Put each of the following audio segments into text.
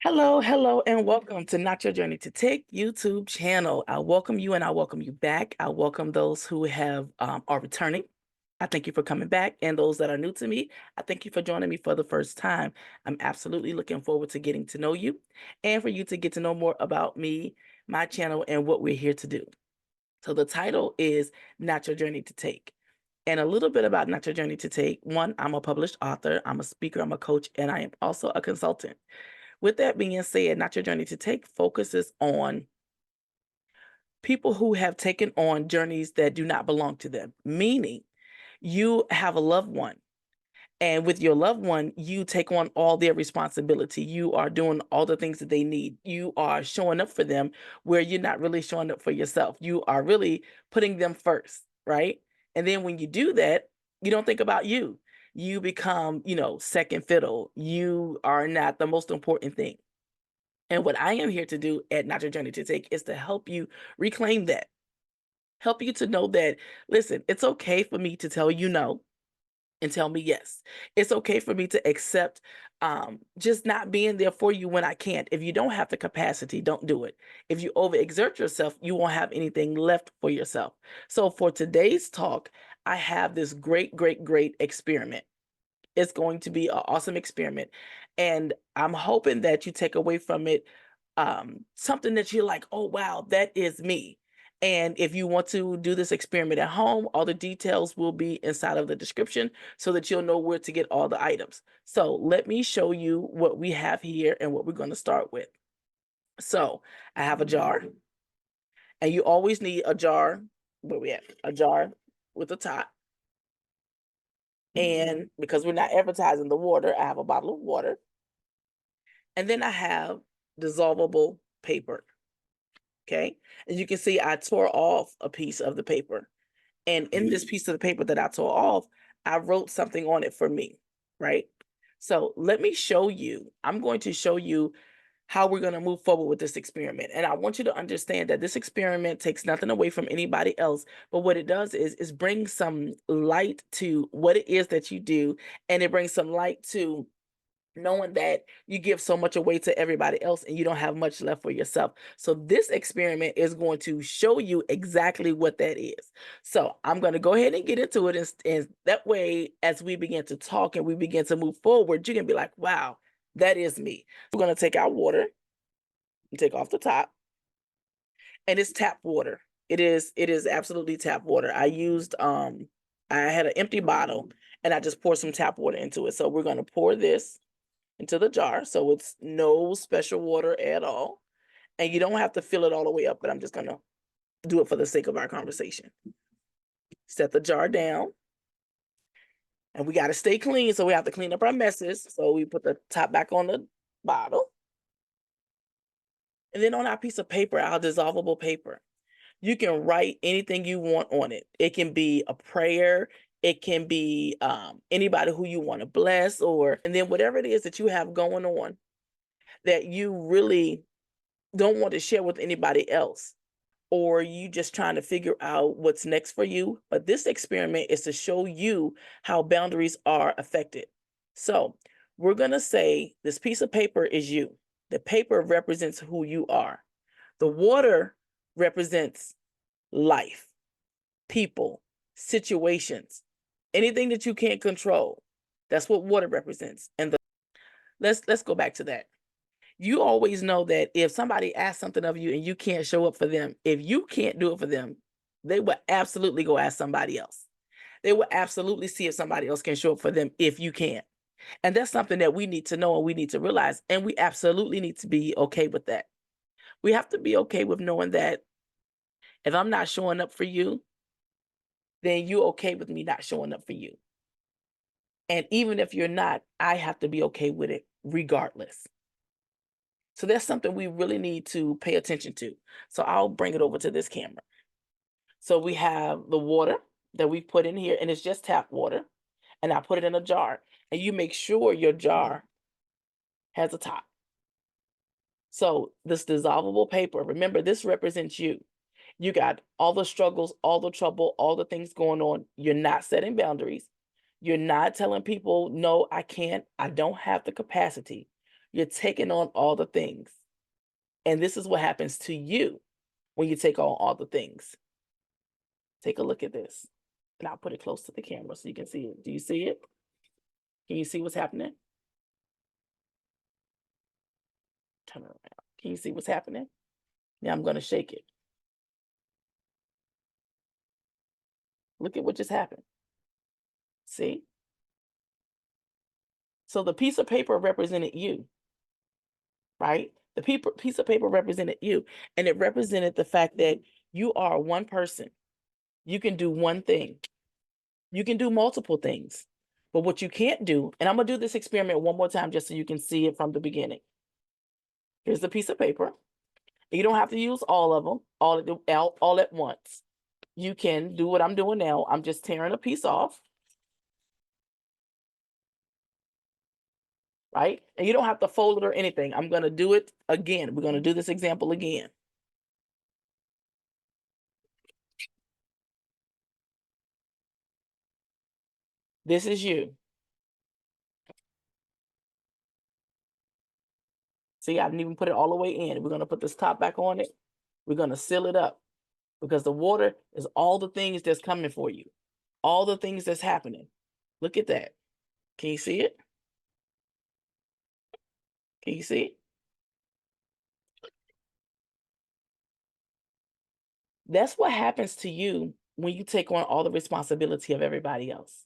Hello, hello, and welcome to Not Your Journey to Take YouTube channel. I welcome you and I welcome you back. I welcome those who have are returning. I thank you for coming back, and those that are new to me, I thank you for joining me for the first time. I'm absolutely looking forward to getting to know you, and for you to get to know more about me, my channel, and what we're here to do. So the title is Not Your Journey to Take. And a little bit about Not Your Journey to Take. One, I'm a published author, I'm a speaker, I'm a coach, and I am also a consultant. With that being said, Not Your Journey to Take focuses on people who have taken on journeys that do not belong to them, meaning you have a loved one. And with your loved one, you take on all their responsibility. You are doing all the things that they need. You are showing up for them where you're not really showing up for yourself. You are really putting them first, right? And then when you do that, you don't think about you. You become, second fiddle. You are not the most important thing. And what I am here to do at Not Your Journey to Take is to help you reclaim that, help you to know that, listen, it's okay for me to tell you no and tell me yes. It's okay for me to accept just not being there for you when I can't. If you don't have the capacity, don't do it. If you overexert yourself, you won't have anything left for yourself. So for today's talk, I have this great, great, great experiment. It's going to be an awesome experiment. And I'm hoping that you take away from it something that you're like, oh, wow, that is me. And if you want to do this experiment at home, all the details will be inside of the description so that you'll know where to get all the items. So let me show you what we have here and what we're going to start with. So I have a jar, and you always need a jar. Where we at? A jar with a top. And because we're not advertising the water, I have a bottle of water. And then I have dissolvable paper. Okay. As you can see, I tore off a piece of the paper. And in this piece of the paper that I tore off, I wrote something on it for me. Right. So let me show you. I'm going to show you how we're going to move forward with this experiment. And I want you to understand that this experiment takes nothing away from anybody else, but what it does is bring some light to what it is that you do, and it brings some light to knowing that you give so much away to everybody else and you don't have much left for yourself. So this experiment is going to show you exactly what that is. So I'm going to go ahead and get into it, and that way, as we begin to talk and we begin to move forward, you can be like, wow, that is me. We're going to take our water and take off the top, and it's tap water. It is absolutely tap water. I had an empty bottle and I just poured some tap water into it. So we're going to pour this into the jar. So it's no special water at all. And you don't have to fill it all the way up, but I'm just going to do it for the sake of our conversation. Set the jar down. And we got to stay clean. So we have to clean up our messes. So we put the top back on the bottle. And then on our piece of paper, our dissolvable paper, you can write anything you want on it. It can be a prayer. It can be anybody who you want to bless, and then whatever it is that you have going on that you really don't want to share with anybody else, or you just trying to figure out what's next for you. But this experiment is to show you how boundaries are affected. So we're going to say this piece of paper is you. The paper represents who you are. The water represents life, people, situations, anything that you can't control. That's what water represents. And let's go back to that. You always know that if somebody asks something of you and you can't show up for them, if you can't do it for them, they will absolutely go ask somebody else. They will absolutely see if somebody else can show up for them if you can't. And that's something that we need to know and we need to realize. And we absolutely need to be okay with that. We have to be okay with knowing that if I'm not showing up for you, then you're okay with me not showing up for you. And even if you're not, I have to be okay with it regardless. So that's something we really need to pay attention to. So I'll bring it over to this camera. So we have the water that we put in here, and it's just tap water. And I put it in a jar. And you make sure your jar has a top. So this dissolvable paper, remember, this represents you. You got all the struggles, all the trouble, all the things going on. You're not setting boundaries. You're not telling people, no, I can't. I don't have the capacity. You're taking on all the things. And this is what happens to you when you take on all the things. Take a look at this. And I'll put it close to the camera so you can see it. Do you see it? Can you see what's happening? Turn it around. Can you see what's happening? Now I'm going to shake it. Look at what just happened. See? So the piece of paper represented you, right? The piece of paper represented you, and it represented the fact that you are one person. You can do one thing. You can do multiple things. But what you can't do, and I'm going to do this experiment one more time just so you can see it from the beginning. Here's a piece of paper. You don't have to use all of them all at once. You can do what I'm doing now. I'm just tearing a piece off. Right? And you don't have to fold it or anything. I'm going to do it again. We're going to do this example again. This is you. See, I didn't even put it all the way in. We're going to put this top back on it. We're going to seal it up because the water is all the things that's coming for you. All the things that's happening. Look at that. Can you see it? Can you see it? That's what happens to you when you take on all the responsibility of everybody else.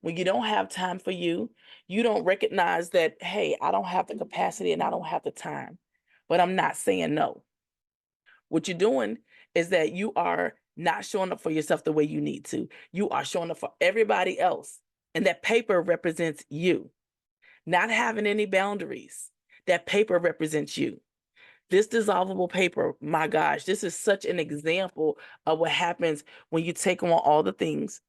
When you don't have time for you, you don't recognize that, hey, I don't have the capacity and I don't have the time, but I'm not saying no. What you're doing is that you are not showing up for yourself the way you need to. You are showing up for everybody else. And that paper represents you. Not having any boundaries. That paper represents you. This dissolvable paper, my gosh, this is such an example of what happens when you take on all the things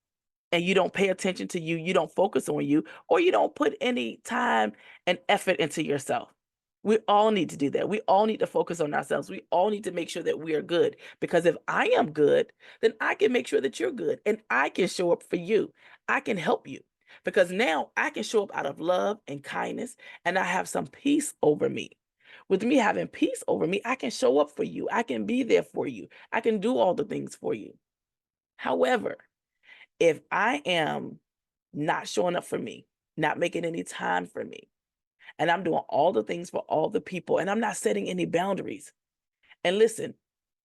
and you don't pay attention to you, you don't focus on you, or you don't put any time and effort into yourself. We all need to do that. We all need to focus on ourselves. We all need to make sure that we are good. Because if I am good, then I can make sure that you're good and I can show up for you. I can help you because now I can show up out of love and kindness and I have some peace over me. With me having peace over me, I can show up for you. I can be there for you. I can do all the things for you. However, if I am not showing up for me, not making any time for me, and I'm doing all the things for all the people, and I'm not setting any boundaries. And listen,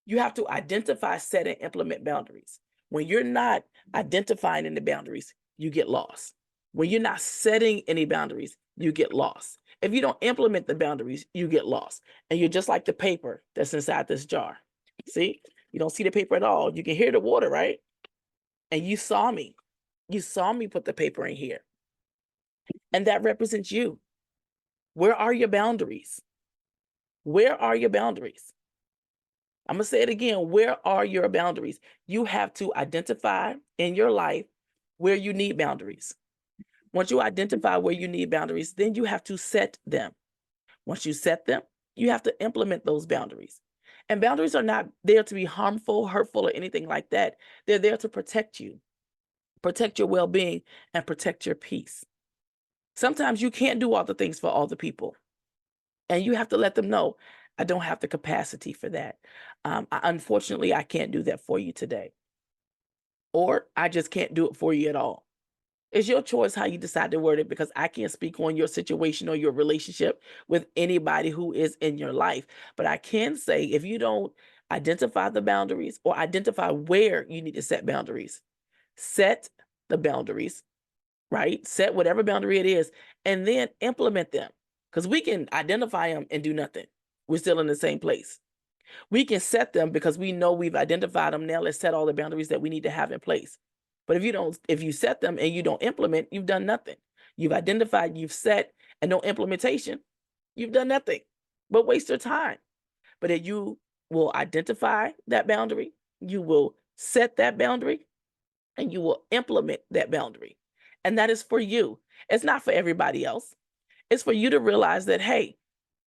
you have to identify, set, and implement boundaries. When you're not identifying any boundaries, you get lost. When you're not setting any boundaries, you get lost. If you don't implement the boundaries, you get lost. And you're just like the paper that's inside this jar. See, you don't see the paper at all. You can hear the water, right? And you saw me. You saw me put the paper in here. And that represents you. Where are your boundaries? Where are your boundaries? I'm going to say it again. Where are your boundaries? You have to identify in your life where you need boundaries. Once you identify where you need boundaries, then you have to set them. Once you set them, you have to implement those boundaries. And boundaries are not there to be harmful, hurtful, or anything like that. They're there to protect you, protect your well-being, and protect your peace. Sometimes you can't do all the things for all the people. And you have to let them know, I don't have the capacity for that. Unfortunately, I can't do that for you today. Or I just can't do it for you at all. It's your choice how you decide to word it because I can't speak on your situation or your relationship with anybody who is in your life. But I can say if you don't identify the boundaries or identify where you need to set boundaries, set the boundaries, right? Set whatever boundary it is and then implement them. Because we can identify them and do nothing. We're still in the same place. We can set them because we know we've identified them. Now let's set all the boundaries that we need to have in place. But if you set them and you don't implement, you've done nothing. You've identified, you've set, and no implementation, you've done nothing but waste your time. But if you will identify that boundary, you will set that boundary, and you will implement that boundary. And that is for you. It's not for everybody else. It's for you to realize that, hey,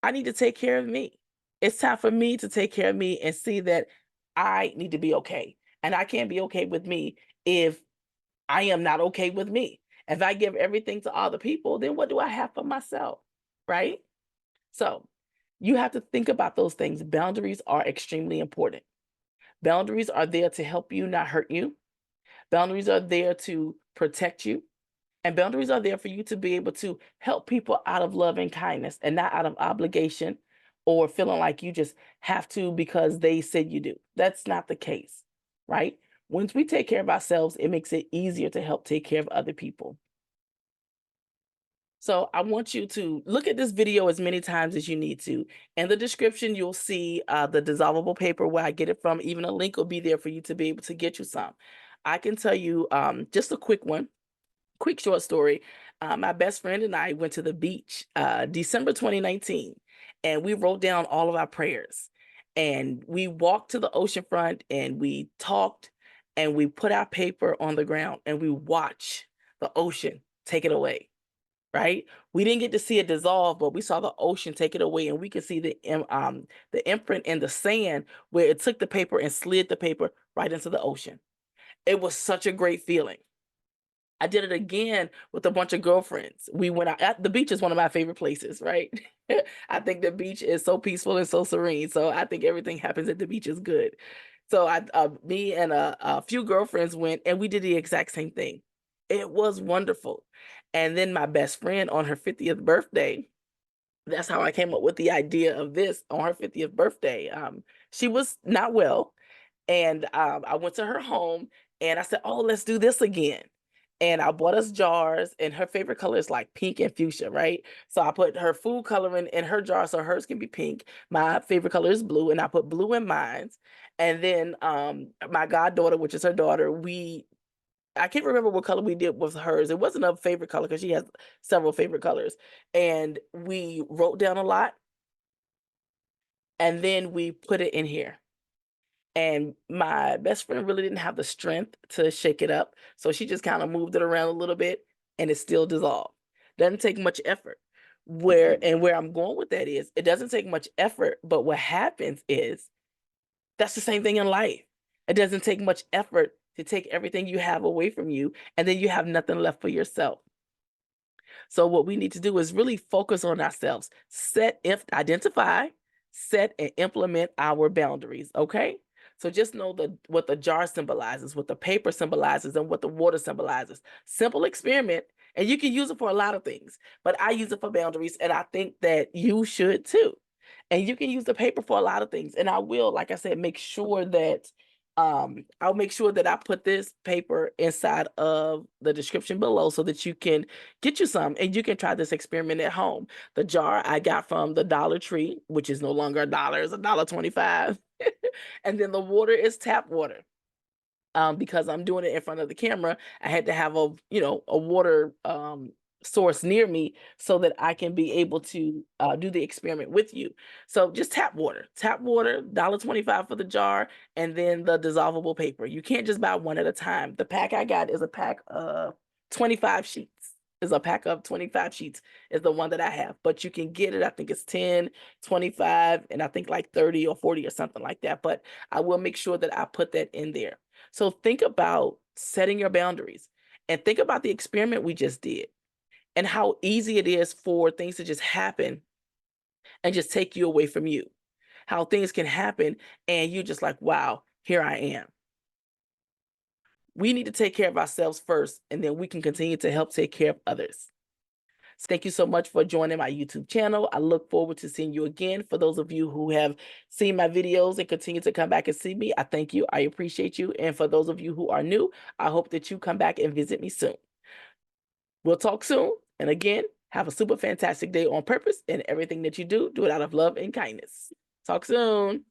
I need to take care of me. It's time for me to take care of me and see that I need to be okay. And I can't be okay with me if I am not okay with me. If I give everything to other people, then what do I have for myself? Right? So you have to think about those things. Boundaries are extremely important. Boundaries are there to help you, not hurt you. Boundaries are there to protect you. And boundaries are there for you to be able to help people out of love and kindness and not out of obligation or feeling like you just have to because they said you do. That's not the case, right? Once we take care of ourselves, it makes it easier to help take care of other people. So I want you to look at this video as many times as you need to. In the description, you'll see the dissolvable paper where I get it from. Even a link will be there for you to be able to get you some. I can tell you just a quick short story. My best friend and I went to the beach December 2019, and we wrote down all of our prayers. And we walked to the ocean front and we talked and we put our paper on the ground and we watched the ocean take it away. Right? We didn't get to see it dissolve, but we saw the ocean take it away, and we could see the imprint in the sand where it took the paper and slid the paper right into the ocean. It was such a great feeling. I did it again with a bunch of girlfriends. We went out at the beach is one of my favorite places, right? I think the beach is so peaceful and so serene. So I think everything happens at the beach is good. So me and a few girlfriends went and we did the exact same thing. It was wonderful. And then my best friend on her 50th birthday, that's how I came up with the idea of this on her 50th birthday. She was not well, and I went to her home and I said, "Oh, let's do this again." And I bought us jars, and her favorite color is like pink and fuchsia, right? So I put her food coloring in her jar so hers can be pink. My favorite color is blue, and I put blue in mine. And then my goddaughter, which is her daughter, I can't remember what color we did with hers. It wasn't a favorite color because she has several favorite colors. And we wrote down a lot, and then we put it in here. And my best friend really didn't have the strength to shake it up, so she just kinda moved it around a little bit, and it still dissolved. Doesn't take much effort. Where I'm going with that is, it doesn't take much effort, but what happens is, that's the same thing in life. It doesn't take much effort to take everything you have away from you, and then you have nothing left for yourself. So what we need to do is really focus on ourselves. Identify, set and implement our boundaries, okay? So just know what the jar symbolizes, what the paper symbolizes, and what the water symbolizes. Simple experiment, and you can use it for a lot of things, but I use it for boundaries, and I think that you should too. And you can use the paper for a lot of things, and I will, like I said, make sure that I'll make sure that I put this paper inside of the description below so that you can get you some and you can try this experiment at home. The jar I got from the Dollar Tree, which is no longer a dollar, it's $1.25. And then the water is tap water. Because I'm doing it in front of the camera, I had to have a water source near me so that I can be able to do the experiment with you. So just tap water, $1.25 for the jar, and then the dissolvable paper. You can't just buy one at a time. The pack I got is a pack of 25 sheets. Is a pack of 25 sheets is the one that I have, but you can get it. I think it's 10, 25, and I think like 30 or 40 or something like that. But I will make sure that I put that in there. So think about setting your boundaries and think about the experiment we just did and how easy it is for things to just happen and just take you away from you. How things can happen and you're just like, wow, here I am. We need to take care of ourselves first, and then we can continue to help take care of others. So thank you so much for joining my YouTube channel. I look forward to seeing you again. For those of you who have seen my videos and continue to come back and see me, I thank you. I appreciate you. And for those of you who are new, I hope that you come back and visit me soon. We'll talk soon. And again, have a super fantastic day on purpose, and everything that you do, do it out of love and kindness. Talk soon.